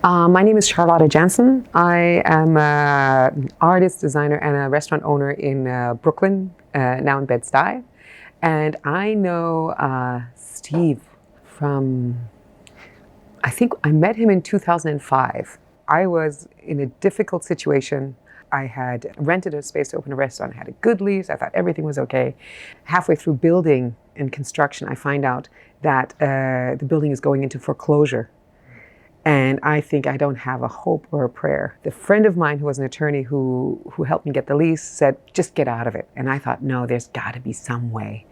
My name is Charlotta Jansen. I am an artist, designer, and a restaurant owner in Brooklyn, now in Bed-Stuy. And I know Steve from, I think I met him in 2005. I was in a difficult situation. I had rented a space to open a restaurant. I had a good lease. I thought everything was okay. Halfway through building and construction, I find out that the building is going into foreclosure. And I think I don't have a hope or a prayer. The friend of mine who was an attorney who helped me get the lease said, just get out of it. And I thought, no, there's got to be some way.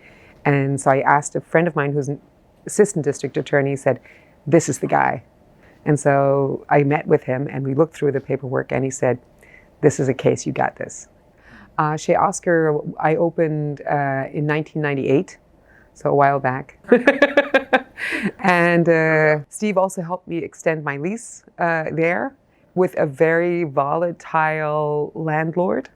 And so I asked a friend of mine who's an assistant district attorney, said, this is the guy. And so I met with him and we looked through the paperwork and he said, this is a case, you got this. Chez Oskar, I opened in 1998, so a while back. And Steve also helped me extend my lease there with a very volatile landlord.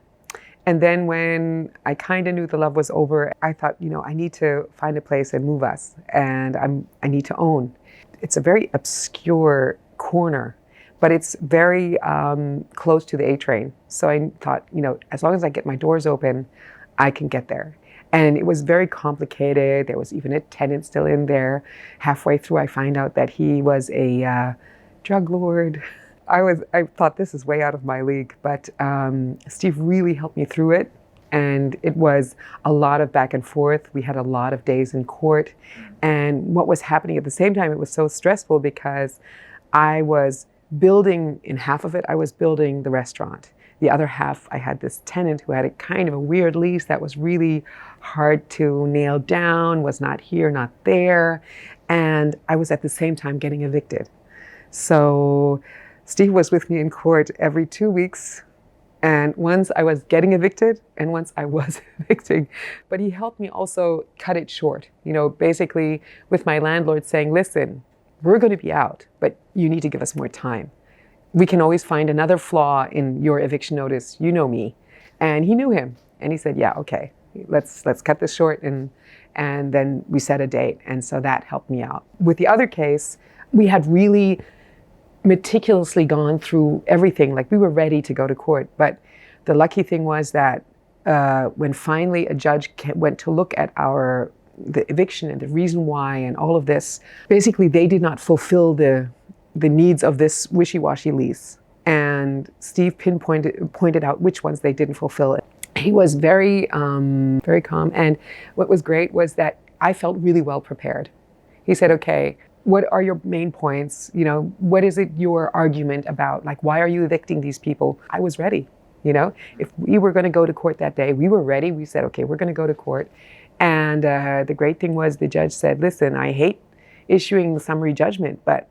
And then when I kind of knew the love was over, I thought, I need to find a place and move us. And I need to own. It's a very obscure corner, but it's very close to the A train. So I thought, as long as I get my doors open, I can get there. And it was very complicated. There was even a tenant still in there. Halfway through, I find out that he was a drug lord. I thought this is way out of my league, but Steve really helped me through it. And it was a lot of back and forth. We had a lot of days in court. And what was happening at the same time, it was so stressful because I was building, in half of it, I was building the restaurant. The other half, I had this tenant who had a kind of a weird lease that was really hard to nail down, was not here, not there. And I was at the same time getting evicted. So Steve was with me in court every 2 weeks. And once I was getting evicted and once I was evicting. But he helped me also cut it short. Basically with my landlord saying, listen, we're going to be out, but you need to give us more time. We can always find another flaw in your eviction notice. You know me. And he knew him. And he said, yeah, okay, let's cut this short. And then we set a date. And so that helped me out. With the other case, we had really meticulously gone through everything. Like we were ready to go to court. But the lucky thing was that when finally a judge went to look at the eviction and the reason why and all of this, basically they did not fulfill the needs of this wishy-washy lease. And Steve pointed out which ones they didn't fulfill. He was very calm. And what was great was that I felt really well prepared. He said, okay, what are your main points? What is it your argument about? Like, why are you evicting these people? I was ready. If we were going to go to court that day, we were ready. We said, okay, we're going to go to court. And the great thing was the judge said, listen, I hate issuing the summary judgment, but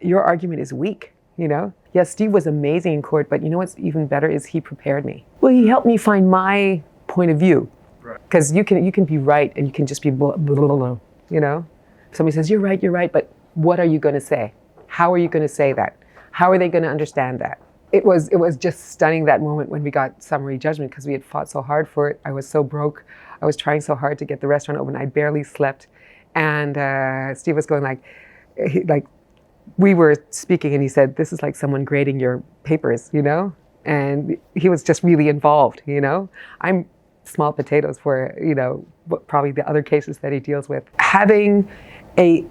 your argument is weak, Yes, Steve was amazing in court, but what's even better is he prepared me. Well, he helped me find my point of view. Because you can be right and you can just be blah, blah, blah, blah, Somebody says, you're right, but what are you going to say? How are you going to say that? How are they going to understand that? It was just stunning that moment when we got summary judgment because we had fought so hard for it. I was so broke. I was trying so hard to get the restaurant open. I barely slept. And Steve was going we were speaking and he said, this is like someone grading your papers, And he was just really involved, I'm small potatoes for, probably the other cases that he deals with. Having a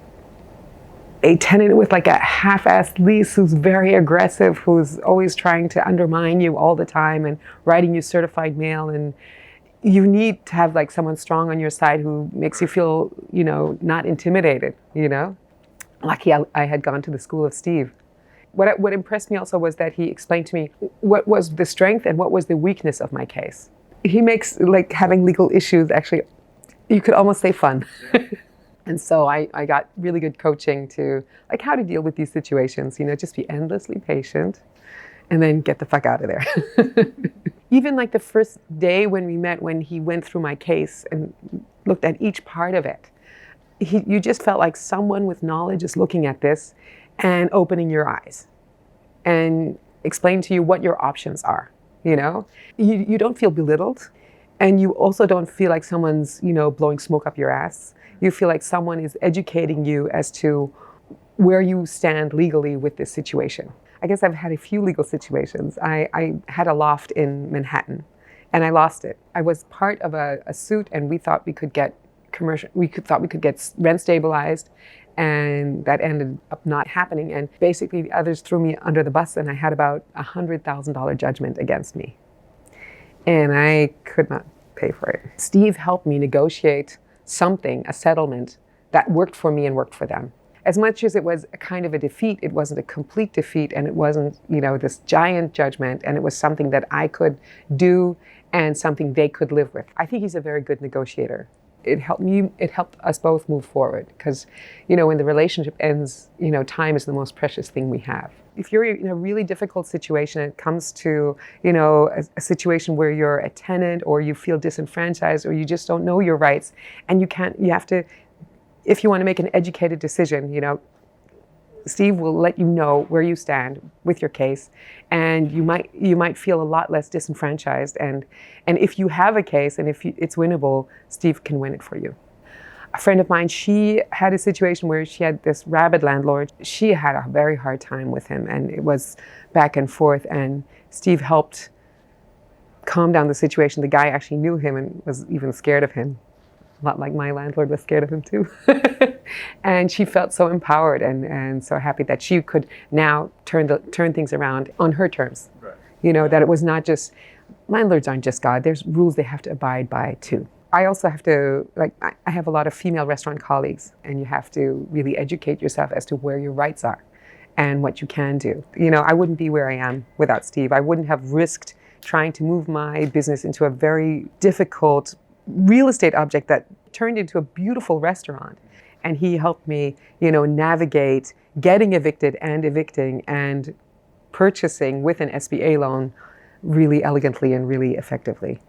tenant with like a half-assed lease who's very aggressive, who's always trying to undermine you all the time and writing you certified mail, and you need to have like someone strong on your side who makes you feel, not intimidated, Lucky I had gone to the school of Steve. What impressed me also was that he explained to me what was the strength and what was the weakness of my case. He makes like having legal issues actually, you could almost say fun. And so I got really good coaching to like how to deal with these situations, just be endlessly patient and then get the fuck out of there. Even like the first day when we met, when he went through my case and looked at each part of it, you just felt like someone with knowledge is looking at this and opening your eyes and explain to you what your options are, You don't feel belittled, and you also don't feel like someone's, blowing smoke up your ass. You feel like someone is educating you as to where you stand legally with this situation. I guess I've had a few legal situations. I had a loft in Manhattan and I lost it. I was part of a suit and we thought we could get thought we could get rent stabilized, and that ended up not happening. And basically the others threw me under the bus and I had about $100,000 judgment against me. And I could not pay for it. Steve helped me negotiate something, a settlement that worked for me and worked for them. As much as it was a kind of a defeat, it wasn't a complete defeat, and it wasn't, this giant judgment, and it was something that I could do and something they could live with. I think he's a very good negotiator. It helped us both move forward because, when the relationship ends, time is the most precious thing we have. If you're in a really difficult situation, it comes to, a situation where you're a tenant or you feel disenfranchised or you just don't know your rights, and you have to, if you want to make an educated decision, Steve will let you know where you stand with your case, and you might feel a lot less disenfranchised. And if you have a case and if it's winnable, Steve can win it for you. A friend of mine, she had a situation where she had this rabid landlord. She had a very hard time with him, and it was back and forth. And Steve helped calm down the situation. The guy actually knew him and was even scared of him. A lot like my landlord was scared of him too. And she felt so empowered and so happy that she could now turn things around on her terms. Right. That it was not just, landlords aren't just God, there's rules they have to abide by too. I also have to, I have a lot of female restaurant colleagues, and you have to really educate yourself as to where your rights are and what you can do. I wouldn't be where I am without Steve. I wouldn't have risked trying to move my business into a very difficult real estate object that turned into a beautiful restaurant. And he helped me, navigate getting evicted and evicting and purchasing with an SBA loan really elegantly and really effectively.